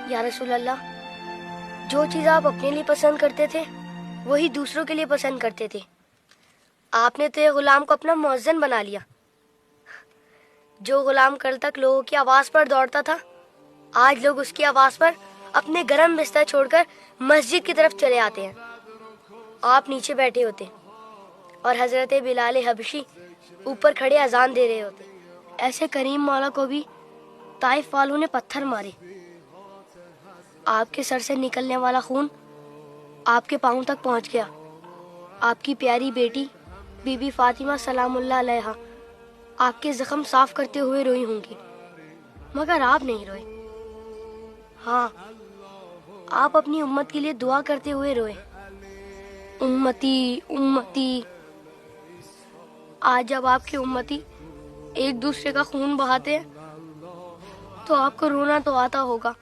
یا رسول اللہ، جو چیز آپ اپنے لیے پسند کرتے تھے وہی دوسروں کے لیے پسند کرتے تھے. آپ نے تو یہ غلام کو اپنا مؤذن بنا لیا. جو غلام کل تک لوگوں کی آواز پر دوڑتا تھا، آج لوگ اس کی آواز پر اپنے گرم بستر چھوڑ کر مسجد کی طرف چلے آتے ہیں. آپ نیچے بیٹھے ہوتے اور حضرت بلال حبشی اوپر کھڑے اذان دے رہے ہوتے. ایسے کریم مولا کو بھی طائف والوں نے پتھر مارے. آپ کے سر سے نکلنے والا خون آپ کے پاؤں تک پہنچ گیا. آپ کی پیاری بیٹی بی بی فاطمہ سلام اللہ علیہا آپ کے زخم صاف کرتے ہوئے روئی ہوں گی، مگر آپ نہیں روئے. ہاں، آپ اپنی امت کے لیے دعا کرتے ہوئے روئے. امتی امتی. آج جب آپ کے امتی ایک دوسرے کا خون بہاتے ہیں تو آپ کو رونا تو آتا ہوگا،